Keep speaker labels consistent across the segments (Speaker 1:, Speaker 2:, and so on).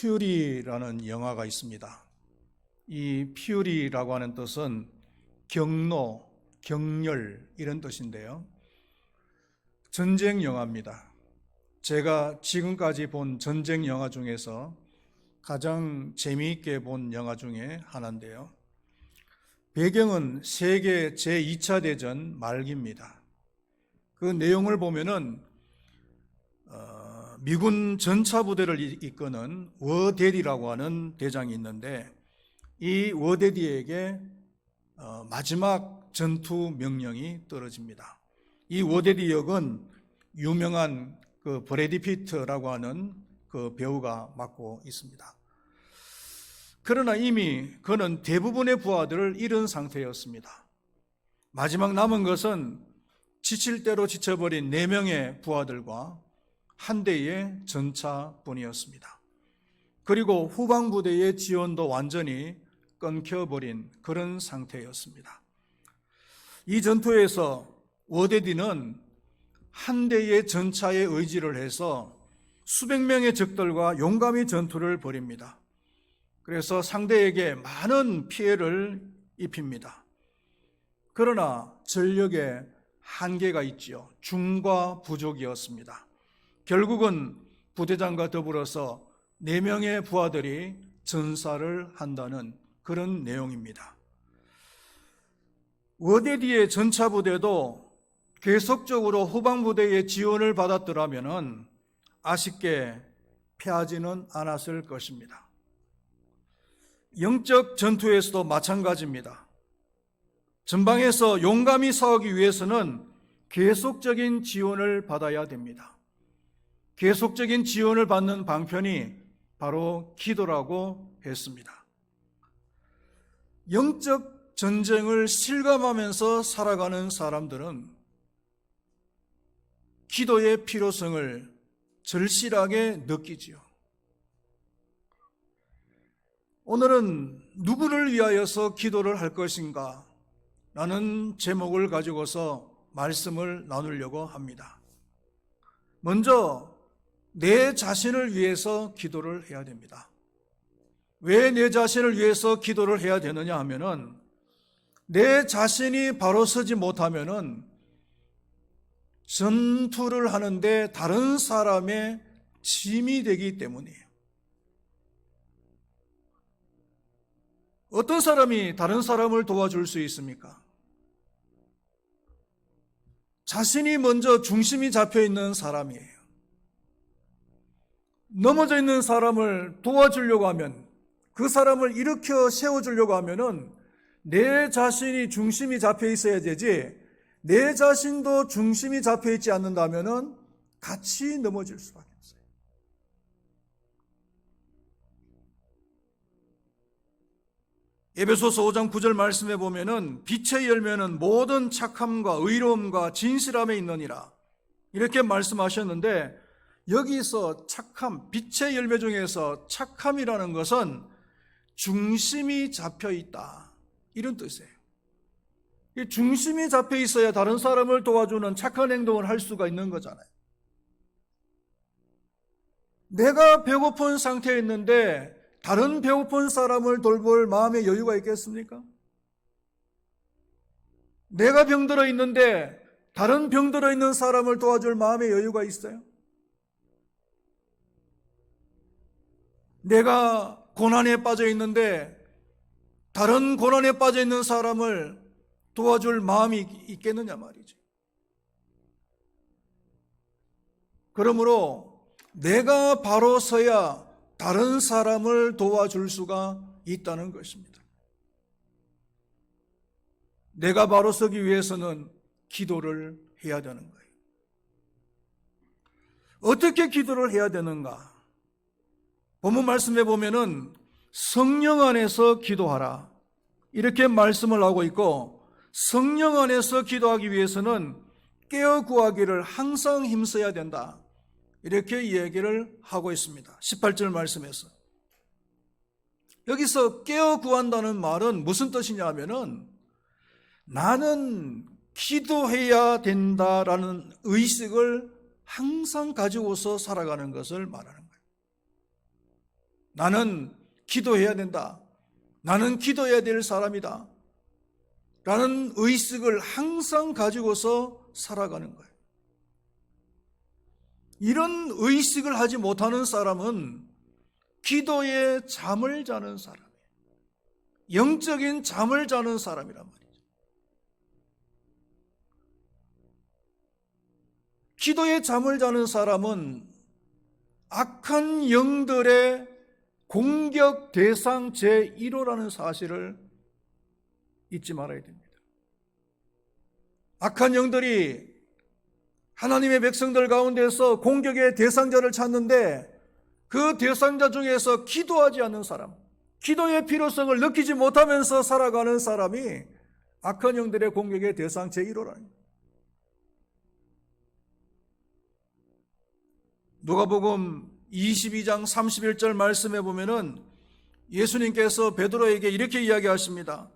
Speaker 1: 퓨리라는 영화가 있습니다. 이 퓨리라고 하는 뜻은 경로, 격렬 이런 뜻인데요. 전쟁 영화입니다. 제가 지금까지 본 전쟁 영화 중에서 가장 재미있게 본 영화 중에 하나인데요. 배경은 세계 제2차 대전 말기입니다. 그 내용을 보면은 미군 전차부대를 이끄는 워데디라고 하는 대장이 있는데 이 워데디에게 마지막 전투 명령이 떨어집니다. 이 워데디 역은 유명한 그 브래드 피트라고 하는 그 배우가 맡고 있습니다. 그러나 이미 그는 대부분의 부하들을 잃은 상태였습니다. 마지막 남은 것은 지칠 대로 지쳐버린 4명의 부하들과 한 대의 전차뿐이었습니다. 그리고 후방부대의 지원도 완전히 끊겨버린 그런 상태였습니다. 이 전투에서 워데디는 한 대의 전차에 의지를 해서 수백 명의 적들과 용감히 전투를 벌입니다. 그래서 상대에게 많은 피해를 입힙니다. 그러나 전력에 한계가 있지요. 중과 부족이었습니다. 결국은 부대장과 더불어서 4명의 부하들이 전사를 한다는 그런 내용입니다. 워데디의 전차부대도 계속적으로 후방부대의 지원을 받았더라면 아쉽게 패하지는 않았을 것입니다. 영적 전투에서도 마찬가지입니다. 전방에서 용감히 싸우기 위해서는 계속적인 지원을 받아야 됩니다. 계속적인 지원을 받는 방편이 바로 기도라고 했습니다. 영적 전쟁을 실감하면서 살아가는 사람들은 기도의 필요성을 절실하게 느끼지요. 오늘은 누구를 위하여서 기도를 할 것인가? 라는 제목을 가지고서 말씀을 나누려고 합니다. 먼저 내 자신을 위해서 기도를 해야 됩니다. 왜 내 자신을 위해서 기도를 해야 되느냐 하면은 내 자신이 바로 서지 못하면은 전투를 하는데 다른 사람의 짐이 되기 때문이에요. 어떤 사람이 다른 사람을 도와줄 수 있습니까? 자신이 먼저 중심이 잡혀 있는 사람이에요. 넘어져 있는 사람을 도와주려고 하면, 그 사람을 일으켜 세워주려고 하면은 내 자신이 중심이 잡혀 있어야 되지, 내 자신도 중심이 잡혀 있지 않는다면은 같이 넘어질 수밖에 없어요. 에베소서 5장 9절 말씀에 보면은 빛의 열매는 모든 착함과 의로움과 진실함에 있느니라 이렇게 말씀하셨는데, 여기서 착함, 빛의 열매 중에서 착함이라는 것은 중심이 잡혀 있다 이런 뜻이에요. 중심이 잡혀 있어야 다른 사람을 도와주는 착한 행동을 할 수가 있는 거잖아요. 내가 배고픈 상태에 있는데 다른 배고픈 사람을 돌볼 마음의 여유가 있겠습니까? 내가 병들어 있는데 다른 병들어 있는 사람을 도와줄 마음의 여유가 있어요? 내가 고난에 빠져 있는데 다른 고난에 빠져 있는 사람을 도와줄 마음이 있겠느냐 말이지. 그러므로 내가 바로 서야 다른 사람을 도와줄 수가 있다는 것입니다. 내가 바로 서기 위해서는 기도를 해야 되는 거예요. 어떻게 기도를 해야 되는가? 본문 말씀에 보면은 성령 안에서 기도하라 이렇게 말씀을 하고 있고, 성령 안에서 기도하기 위해서는 깨어 구하기를 항상 힘써야 된다 이렇게 얘기를 하고 있습니다. 18절 말씀에서. 여기서 깨어 구한다는 말은 무슨 뜻이냐 하면은 나는 기도해야 된다라는 의식을 항상 가지고서 살아가는 것을 말하는 거예요. 나는 기도해야 된다. 나는 기도해야 될 사람이다. 라는 의식을 항상 가지고서 살아가는 거예요. 이런 의식을 하지 못하는 사람은 기도에 잠을 자는 사람이에요. 영적인 잠을 자는 사람이란 말이죠. 기도에 잠을 자는 사람은 악한 영들의 공격 대상 제1호라는 사실을 잊지 말아야 됩니다. 악한 영들이 하나님의 백성들 가운데서 공격의 대상자를 찾는데 그 대상자 중에서 기도하지 않는 사람, 기도의 필요성을 느끼지 못하면서 살아가는 사람이 악한 영들의 공격의 대상 제1호라는 거예요. 누가복음 22장 31절 말씀해 보면은 예수님께서 베드로에게 이렇게 이야기하십니다.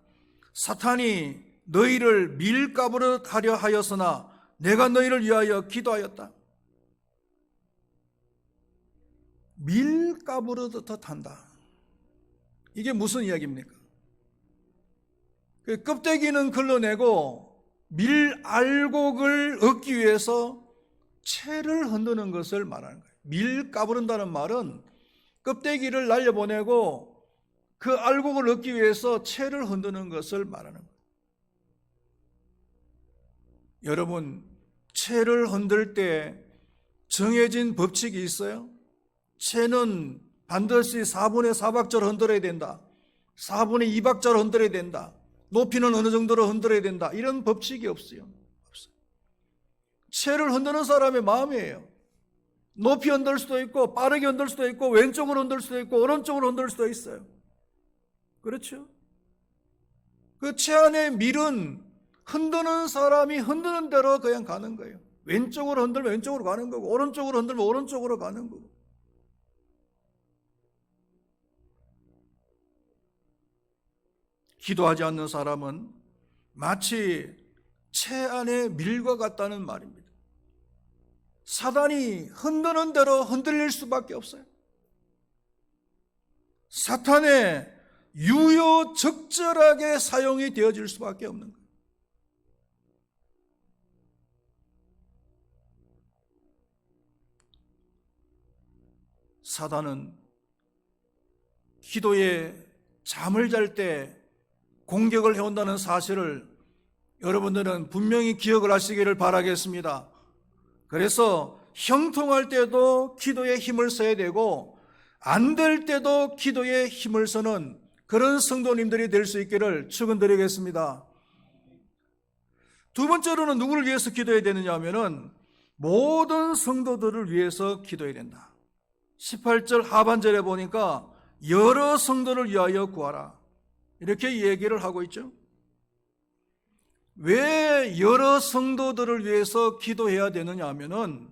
Speaker 1: 사탄이 너희를 밀가부르 하려 하였으나 내가 너희를 위하여 기도하였다. 밀가부르듯 한다. 이게 무슨 이야기입니까? 그 껍데기는 걸러내고 밀알곡을 얻기 위해서 채를 흔드는 것을 말하는 거예요. 밀가부른다는 말은 껍데기를 날려보내고 그 알곡을 얻기 위해서 채를 흔드는 것을 말하는 거예요. 여러분, 채를 흔들 때 정해진 법칙이 있어요? 채는 반드시 4분의 4박자로 흔들어야 된다. 4분의 2박자로 흔들어야 된다. 높이는 어느 정도로 흔들어야 된다. 이런 법칙이 없어요. 채를 흔드는 사람의 마음이에요. 높이 흔들 수도 있고 빠르게 흔들 수도 있고 왼쪽으로 흔들 수도 있고 오른쪽으로 흔들 수도 있어요. 그렇죠? 그 채 안에 밀은 흔드는 사람이 흔드는 대로 그냥 가는 거예요. 왼쪽으로 흔들면 왼쪽으로 가는 거고 오른쪽으로 흔들면 오른쪽으로 가는 거고. 기도하지 않는 사람은 마치 채 안에 밀과 같다는 말입니다. 사단이 흔드는 대로 흔들릴 수밖에 없어요. 사탄의 유효적절하게 사용이 되어질 수밖에 없는 거예요. 사단은 기도에 잠을 잘 때 공격을 해온다는 사실을 여러분들은 분명히 기억을 하시기를 바라겠습니다. 그래서 형통할 때도 기도에 힘을 써야 되고 안 될 때도 기도에 힘을 쓰는 그런 성도님들이 될 수 있기를 축원드리겠습니다. 두 번째로는 누구를 위해서 기도해야 되느냐 하면은 모든 성도들을 위해서 기도해야 된다. 18절 하반절에 보니까 여러 성도를 위하여 구하라. 이렇게 얘기를 하고 있죠. 왜 여러 성도들을 위해서 기도해야 되느냐 하면은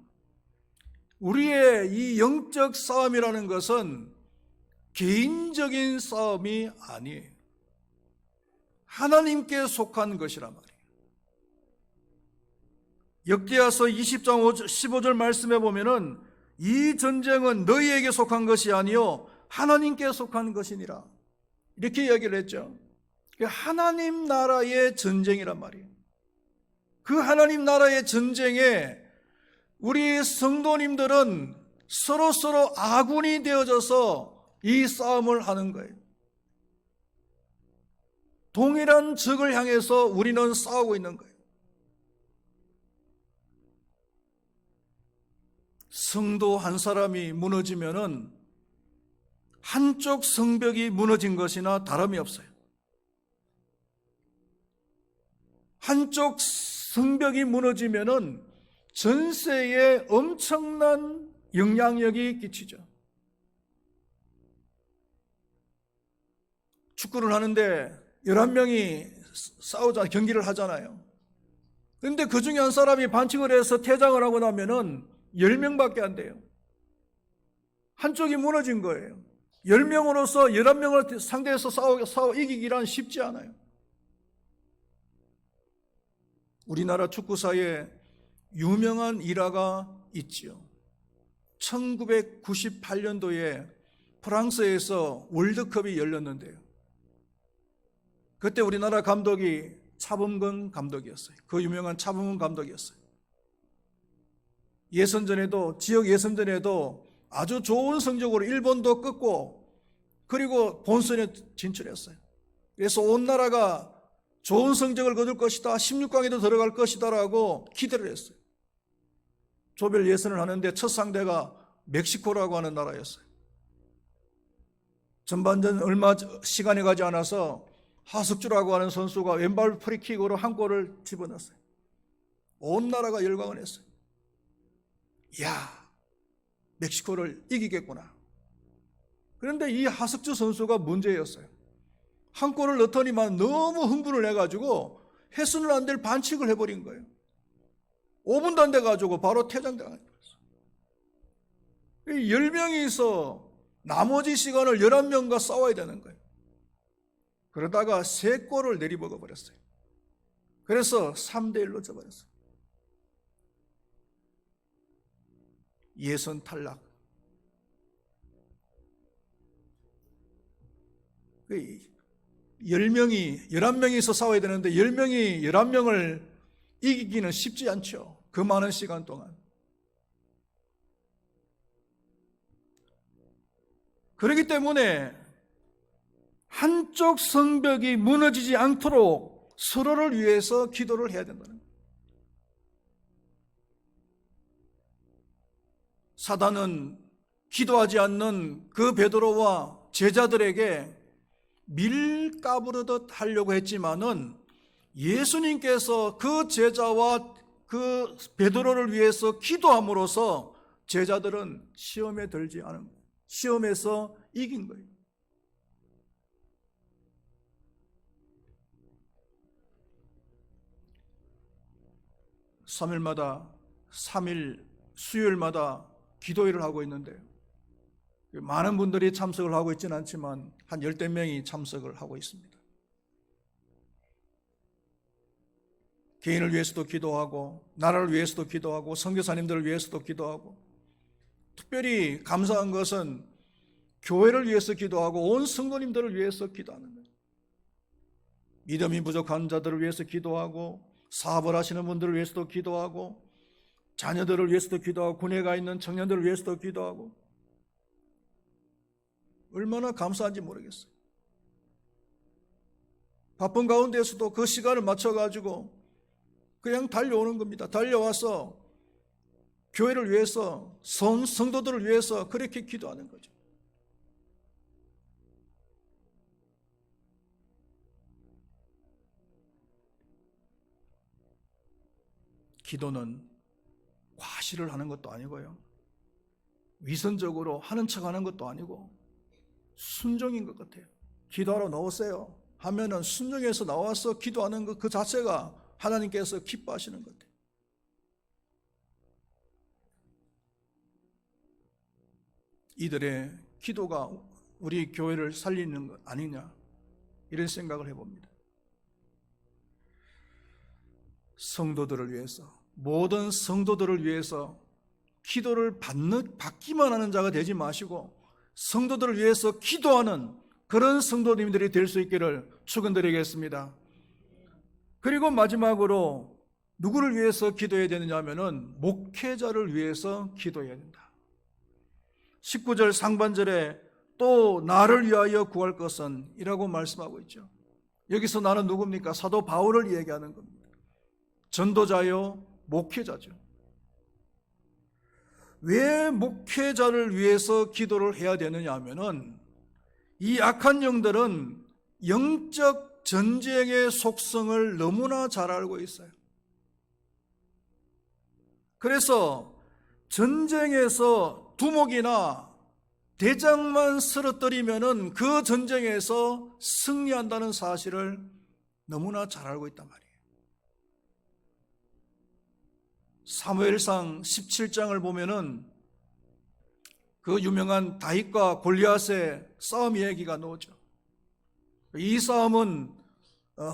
Speaker 1: 우리의 이 영적 싸움이라는 것은 개인적인 싸움이 아니에요. 하나님께 속한 것이란 말이에요. 역대하서 20장 15절 말씀해 보면은 이 전쟁은 너희에게 속한 것이 아니요 하나님께 속한 것이니라. 이렇게 이야기를 했죠. 하나님 나라의 전쟁이란 말이에요. 그 하나님 나라의 전쟁에 우리 성도님들은 서로 아군이 되어져서 이 싸움을 하는 거예요. 동일한 적을 향해서 우리는 싸우고 있는 거예요. 성도 한 사람이 무너지면은 한쪽 성벽이 무너진 것이나 다름이 없어요. 한쪽 성벽이 무너지면은 전세에 엄청난 영향력이 끼치죠. 축구를 하는데 11명이 경기를 하잖아요. 그런데 그 중에 한 사람이 반칙을 해서 퇴장을 하고 나면은 10명밖에 안 돼요. 한쪽이 무너진 거예요. 10명으로서 11명을 상대해서 싸워 이기기란 쉽지 않아요. 우리나라 축구사에 유명한 일화가 있지요. 1998년도에 프랑스에서 월드컵이 열렸는데요. 그때 우리나라 감독이 차범근 감독이었어요. 그 유명한 차범근 감독이었어요. 예선전에도, 지역 예선전에도 아주 좋은 성적으로 일본도 꺾고 그리고 본선에 진출했어요. 그래서 온 나라가 좋은 성적을 거둘 것이다, 16강에도 들어갈 것이다라고 기대를 했어요. 조별 예선을 하는데 첫 상대가 멕시코라고 하는 나라였어요. 전반전 얼마 시간이 가지 않아서 하석주라고 하는 선수가 왼발 프리킥으로 한 골을 집어넣었어요. 온 나라가 열광을 했어요. 이야, 멕시코를 이기겠구나. 그런데 이 하석주 선수가 문제였어요. 한 골을 넣더니만 너무 흥분을 해가지고 해서는 안 될 반칙을 해버린 거예요. 5분도 안 돼가지고 바로 퇴장당한 거예요. 10명이서 나머지 시간을 11명과 싸워야 되는 거예요. 그러다가 3골을 내리먹어 버렸어요. 그래서 3대1로 져버렸어요. 예선 탈락. 10명이, 11명이서 싸워야 되는데 10명이 11명을 이기기는 쉽지 않죠. 그 많은 시간 동안. 그렇기 때문에 한쪽 성벽이 무너지지 않도록 서로를 위해서 기도를 해야 된다는 거예요. 사단은 기도하지 않는 그 베드로와 제자들에게 밀가부르듯 하려고 했지만은 예수님께서 그 제자와 그 베드로를 위해서 기도함으로써 제자들은 시험에 들지 않은 거예요. 시험에서 이긴 거예요. (3일마다) 3일 수요일마다 기도회를 하고 있는데요, 많은 분들이 참석을 하고 있지는 않지만 한 10대 명이 참석을 하고 있습니다. 개인을 위해서도 기도하고 나라를 위해서도 기도하고 선교사님들을 위해서도 기도하고, 특별히 감사한 것은 교회를 위해서 기도하고 온 성도님들을 위해서 기도하는 거예요. 믿음이 부족한 자들을 위해서 기도하고, 사업을 하시는 분들을 위해서도 기도하고, 자녀들을 위해서도 기도하고, 군에 가 있는 청년들을 위해서도 기도하고, 얼마나 감사한지 모르겠어요. 바쁜 가운데서도 그 시간을 맞춰가지고 그냥 달려오는 겁니다. 달려와서 교회를 위해서, 성도들을 위해서 그렇게 기도하는 거죠. 기도는 과시를 하는 것도 아니고요, 위선적으로 하는 척 하는 것도 아니고 순종인 것 같아요. 기도하러 나오세요 하면은 순종해서 나와서 기도하는 것 그 자체가 하나님께서 기뻐하시는 것 같아요. 이들의 기도가 우리 교회를 살리는 것 아니냐, 이런 생각을 해봅니다. 성도들을 위해서, 모든 성도들을 위해서 기도를 받기만 하는 자가 되지 마시고 성도들을 위해서 기도하는 그런 성도님들이 될 수 있기를 축원드리겠습니다. 그리고 마지막으로 누구를 위해서 기도해야 되느냐 하면은 목회자를 위해서 기도해야 된다. 19절 상반절에 또 나를 위하여 구할 것은 이라고 말씀하고 있죠. 여기서 나는 누굽니까? 사도 바울을 얘기하는 겁니다. 전도자요, 목회자죠. 왜 목회자를 위해서 기도를 해야 되느냐 하면은 이 악한 영들은 영적 전쟁의 속성을 너무나 잘 알고 있어요. 그래서 전쟁에서 두목이나 대장만 쓰러뜨리면은 그 전쟁에서 승리한다는 사실을 너무나 잘 알고 있단 말이에요. 사무엘상 17장을 보면은 그 유명한 다윗과 골리앗의 싸움 얘기가 나오죠. 이 싸움은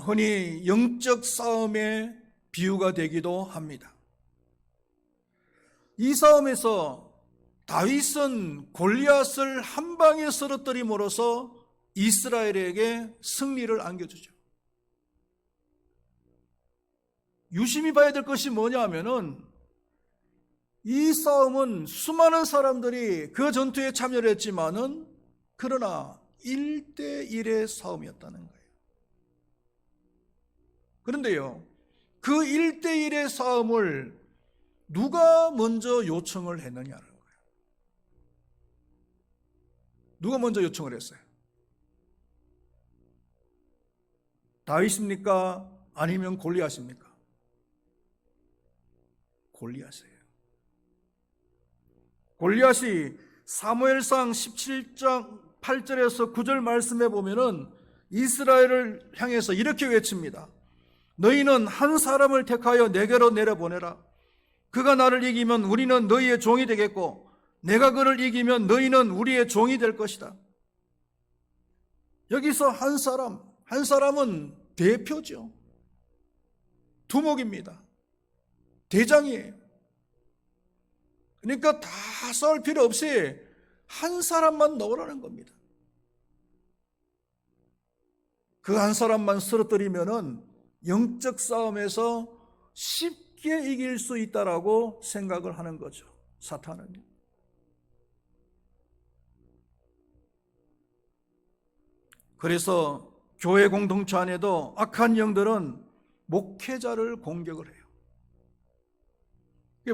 Speaker 1: 흔히 영적 싸움의 비유가 되기도 합니다. 이 싸움에서 다윗은 골리앗을 한 방에 쓰러뜨림으로써 이스라엘에게 승리를 안겨주죠. 유심히 봐야 될 것이 뭐냐 하면은 이 싸움은 수많은 사람들이 그 전투에 참여를 했지만은 그러나 1대1의 싸움이었다는 거예요. 그런데요, 그 1대1의 싸움을 누가 먼저 요청을 했느냐는 거예요. 누가 먼저 요청을 했어요? 다윗입니까? 아니면 골리앗입니까? 골리앗이에요. 골리앗이 사무엘상 17장 8절에서 9절 말씀에 보면은 이스라엘을 향해서 이렇게 외칩니다. 너희는 한 사람을 택하여 내게로 내려보내라. 그가 나를 이기면 우리는 너희의 종이 되겠고 내가 그를 이기면 너희는 우리의 종이 될 것이다. 여기서 한 사람은 대표죠. 두목입니다. 대장이에요. 그러니까 다 싸울 필요 없이 한 사람만 넣으라는 겁니다. 그 한 사람만 쓰러뜨리면은 영적 싸움에서 쉽게 이길 수 있다라고 생각을 하는 거죠. 사탄은. 그래서 교회 공동체 안에도 악한 영들은 목회자를 공격을 해요.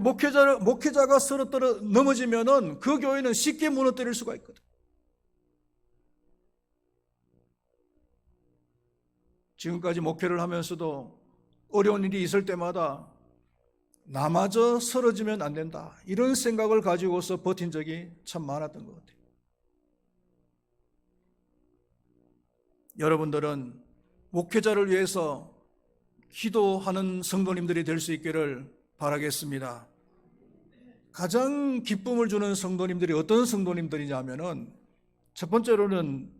Speaker 1: 목회자가 쓰러뜨려 넘어지면은 그 교회는 쉽게 무너뜨릴 수가 있거든. 지금까지 목회를 하면서도 어려운 일이 있을 때마다 나마저 쓰러지면 안 된다, 이런 생각을 가지고서 버틴 적이 참 많았던 것 같아요. 여러분들은 목회자를 위해서 기도하는 성도님들이 될 수 있기를 바라겠습니다. 가장 기쁨을 주는 성도님들이 어떤 성도님들이냐면은 첫 번째로는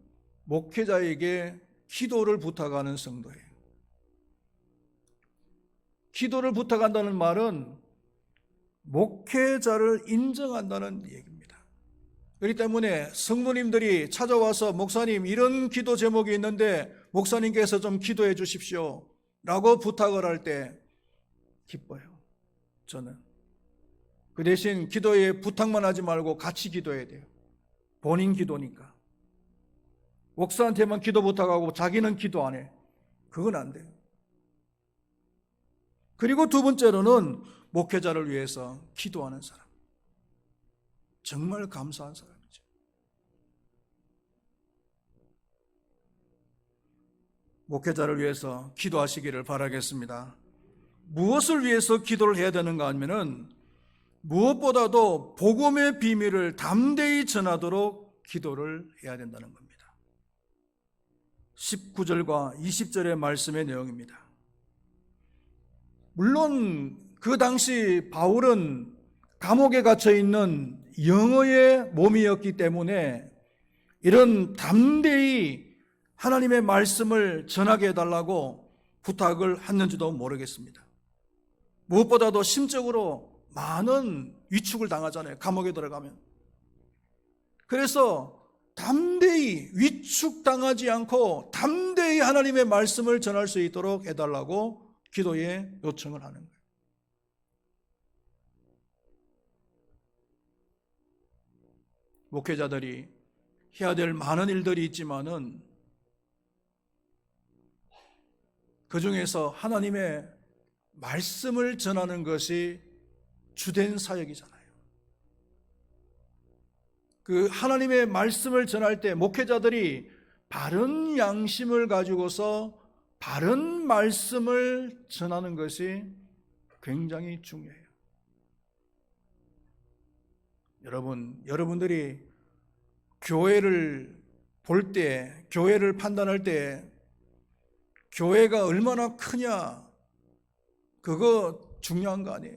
Speaker 1: 목회자에게 기도를 부탁하는 성도예요. 기도를 부탁한다는 말은 목회자를 인정한다는 얘기입니다. 그렇기 때문에 성도님들이 찾아와서 목사님 이런 기도 제목이 있는데 목사님께서 좀 기도해 주십시오 라고 부탁을 할 때 기뻐요. 저는 그 대신 기도에 부탁만 하지 말고 같이 기도해야 돼요. 본인 기도니까. 목사한테만 기도 부탁하고 자기는 기도 안 해. 그건 안 돼요. 그리고 두 번째로는 목회자를 위해서 기도하는 사람. 정말 감사한 사람이죠. 목회자를 위해서 기도하시기를 바라겠습니다. 무엇을 위해서 기도를 해야 되는가 하면은 무엇보다도 복음의 비밀을 담대히 전하도록 기도를 해야 된다는 겁니다. 19절과 20절의 말씀의 내용입니다. 물론 그 당시 바울은 감옥에 갇혀 있는 영어의 몸이었기 때문에 이런 담대히 하나님의 말씀을 전하게 해달라고 부탁을 했는지도 모르겠습니다. 무엇보다도 심적으로 많은 위축을 당하잖아요. 감옥에 들어가면. 그래서 담대히 위축당하지 않고 담대히 하나님의 말씀을 전할 수 있도록 해달라고 기도에 요청을 하는 거예요. 목회자들이 해야 될 많은 일들이 있지만은 그 중에서 하나님의 말씀을 전하는 것이 주된 사역이잖아요. 그 하나님의 말씀을 전할 때 목회자들이 바른 양심을 가지고서 바른 말씀을 전하는 것이 굉장히 중요해요. 여러분들이 교회를 볼 때, 교회를 판단할 때 교회가 얼마나 크냐, 그거 중요한 거 아니에요.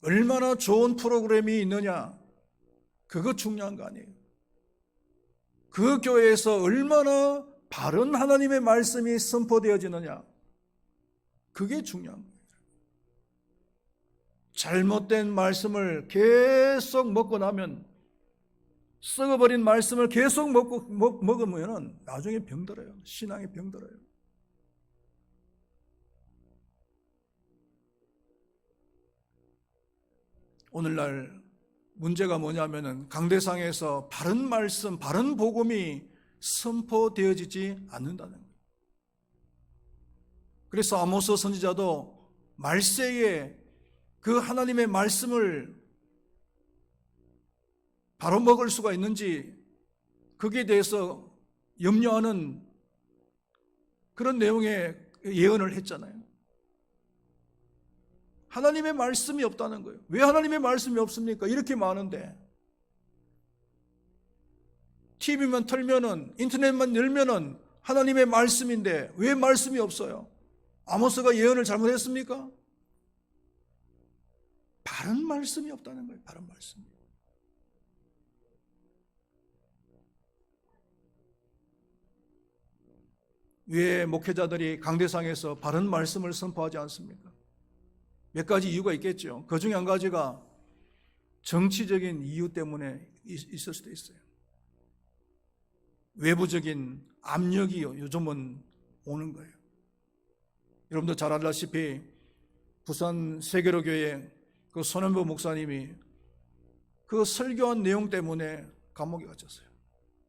Speaker 1: 얼마나 좋은 프로그램이 있느냐, 그거 중요한 거 아니에요. 그 교회에서 얼마나 바른 하나님의 말씀이 선포되어지느냐, 그게 중요한 거예요. 잘못된 말씀을 계속 먹고 나면, 썩어버린 말씀을 계속 먹으면 나중에 병들어요. 신앙에 병들어요. 오늘날 문제가 뭐냐면은 강대상에서 바른 말씀, 바른 복음이 선포되어지지 않는다는 거예요. 그래서 아모스 선지자도 말세에 그 하나님의 말씀을 바로 먹을 수가 있는지 거기에 대해서 염려하는 그런 내용의 예언을 했잖아요. 하나님의 말씀이 없다는 거예요. 왜 하나님의 말씀이 없습니까? 이렇게 많은데. TV만 틀면은, 인터넷만 열면은 하나님의 말씀인데 왜 말씀이 없어요? 아모스가 예언을 잘못했습니까? 바른 말씀이 없다는 거예요. 바른 말씀. 왜 목회자들이 강대상에서 바른 말씀을 선포하지 않습니까? 몇 가지 이유가 있겠죠. 그 중에 한 가지가 정치적인 이유 때문에 있을 수도 있어요. 외부적인 압력이 요즘은 오는 거예요. 여러분도 잘 알다시피 부산 세계로교회 그 손현보 목사님이 그 설교한 내용 때문에 감옥에 갇혔어요.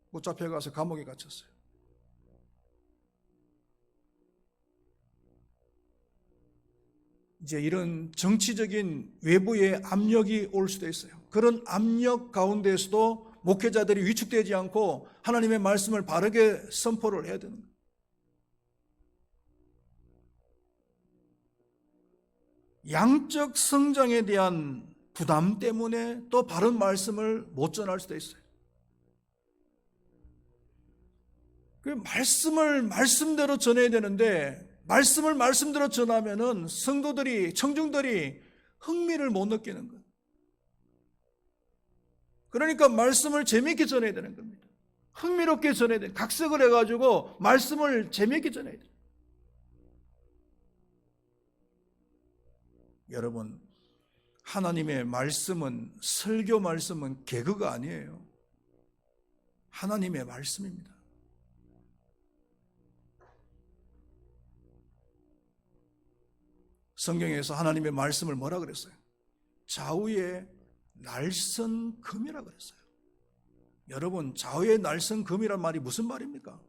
Speaker 1: 못 잡혀가서 감옥에 갇혔어요. 이제 이런 정치적인 외부의 압력이 올 수도 있어요. 그런 압력 가운데에서도 목회자들이 위축되지 않고 하나님의 말씀을 바르게 선포를 해야 되는 거예요. 양적 성장에 대한 부담 때문에 또 바른 말씀을 못 전할 수도 있어요. 그 말씀을 말씀대로 전해야 되는데 말씀을 말씀대로 전하면은 성도들이, 청중들이 흥미를 못 느끼는 거예요. 그러니까 말씀을 재미있게 전해야 되는 겁니다. 흥미롭게 전해야 돼요. 각색을 해가지고 말씀을 재미있게 전해야 돼요. 여러분, 하나님의 말씀은, 설교 말씀은 개그가 아니에요. 하나님의 말씀입니다. 성경에서 하나님의 말씀을 뭐라 그랬어요? 좌우의 날선 금이라 그랬어요. 여러분, 좌우의 날선 금이란 말이 무슨 말입니까?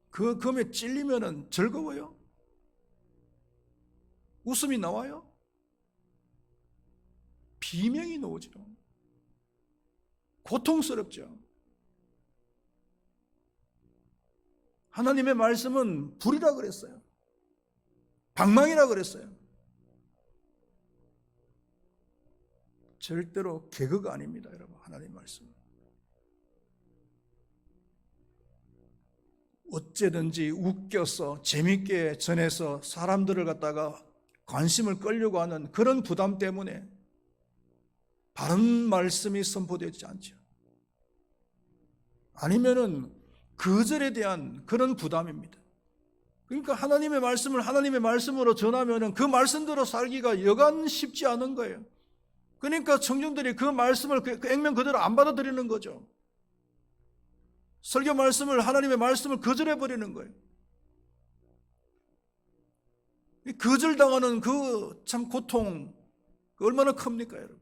Speaker 1: 그 금에 찔리면은 즐거워요? 웃음이 나와요? 비명이 나오죠. 고통스럽죠. 하나님의 말씀은 불이라 그랬어요. 방망이라 그랬어요. 절대로 개그가 아닙니다, 여러분. 하나님 말씀. 어째든지 웃겨서 재밌게 전해서 사람들을 갖다가 관심을 끌려고 하는 그런 부담 때문에 바른 말씀이 선포되지 않죠. 아니면은 거절에 대한 그런 부담입니다. 그러니까 하나님의 말씀을 하나님의 말씀으로 전하면은 그 말씀대로 살기가 여간 쉽지 않은 거예요. 그러니까 청중들이 그 말씀을 그 액면 그대로 안 받아들이는 거죠. 설교 말씀을, 하나님의 말씀을 거절해버리는 거예요. 거절당하는 그 참 고통, 얼마나 큽니까, 여러분?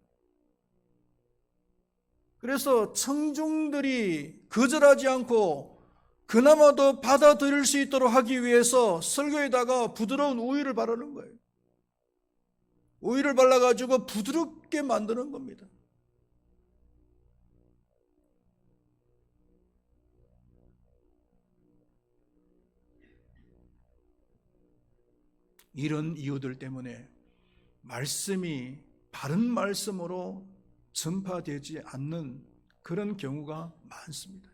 Speaker 1: 그래서 청중들이 거절하지 않고 그나마도 받아들일 수 있도록 하기 위해서 설교에다가 부드러운 우유를 바르는 거예요. 우유를 발라가지고 부드럽게 만드는 겁니다. 이런 이유들 때문에 말씀이 바른 말씀으로 전파되지 않는 그런 경우가 많습니다.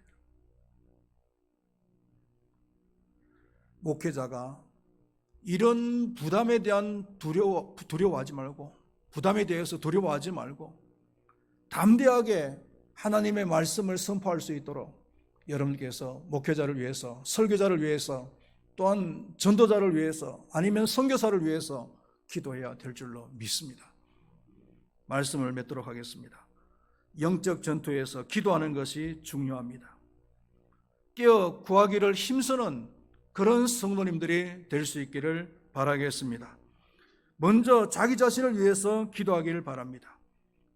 Speaker 1: 목회자가 이런 부담에 대한 두려워하지 말고, 부담에 대해서 두려워하지 말고 담대하게 하나님의 말씀을 선포할 수 있도록 여러분께서 목회자를 위해서, 설교자를 위해서, 또한 전도자를 위해서, 아니면 선교사를 위해서 기도해야 될 줄로 믿습니다. 말씀을 맺도록 하겠습니다. 영적 전투에서 기도하는 것이 중요합니다. 깨어 구하기를 힘쓰는 그런 성도님들이 될 수 있기를 바라겠습니다. 먼저 자기 자신을 위해서 기도하기를 바랍니다.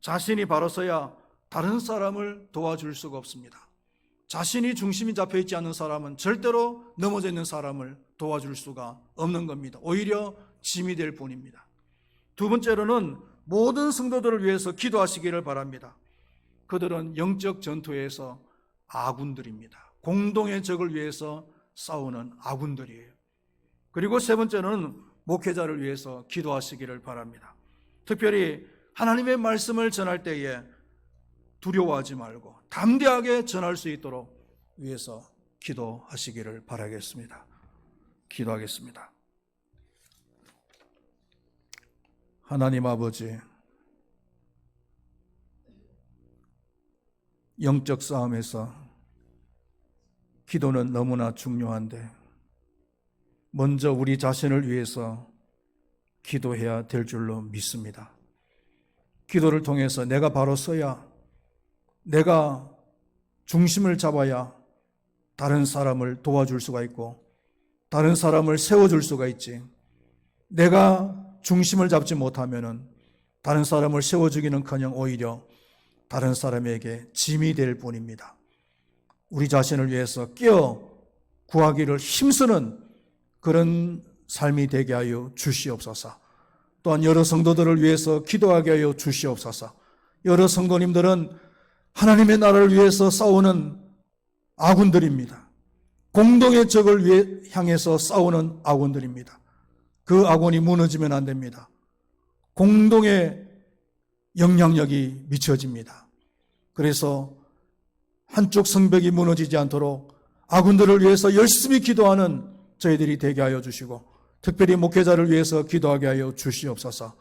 Speaker 1: 자신이 바로서야 다른 사람을 도와줄 수가 없습니다. 자신이 중심이 잡혀있지 않는 사람은 절대로 넘어져 있는 사람을 도와줄 수가 없는 겁니다. 오히려 짐이 될 뿐입니다. 두 번째로는 모든 성도들을 위해서 기도하시기를 바랍니다. 그들은 영적 전투에서 아군들입니다. 공동의 적을 위해서 싸우는 아군들이에요. 그리고 세 번째는 목회자를 위해서 기도하시기를 바랍니다. 특별히 하나님의 말씀을 전할 때에 두려워하지 말고 담대하게 전할 수 있도록 위해서 기도하시기를 바라겠습니다. 기도하겠습니다. 하나님 아버지, 영적 싸움에서 기도는 너무나 중요한데 먼저 우리 자신을 위해서 기도해야 될 줄로 믿습니다. 기도를 통해서 내가 바로 서야, 내가 중심을 잡아야 다른 사람을 도와줄 수가 있고 다른 사람을 세워줄 수가 있지, 내가 중심을 잡지 못하면 다른 사람을 세워주기는커녕 오히려 다른 사람에게 짐이 될 뿐입니다. 우리 자신을 위해서 깨어 구하기를 힘쓰는 그런 삶이 되게 하여 주시옵소서. 또한 여러 성도들을 위해서 기도하게 하여 주시옵소서. 여러 성도님들은 하나님의 나라를 위해서 싸우는 아군들입니다. 공동의 적을 향해서 싸우는 아군들입니다. 그 아군이 무너지면 안 됩니다. 공동의 영향력이 미쳐집니다. 그래서 한쪽 성벽이 무너지지 않도록 아군들을 위해서 열심히 기도하는 저희들이 되게 하여 주시고, 특별히 목회자를 위해서 기도하게 하여 주시옵소서.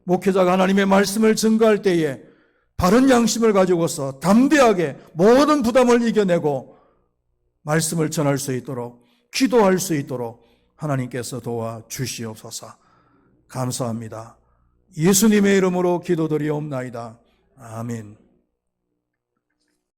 Speaker 1: 목회자가 하나님의 말씀을 증거할 때에 바른 양심을 가지고서 담대하게 모든 부담을 이겨내고 말씀을 전할 수 있도록, 기도할 수 있도록 하나님께서 도와 주시옵소서. 감사합니다. 예수님의 이름으로 기도드리옵나이다. 아멘.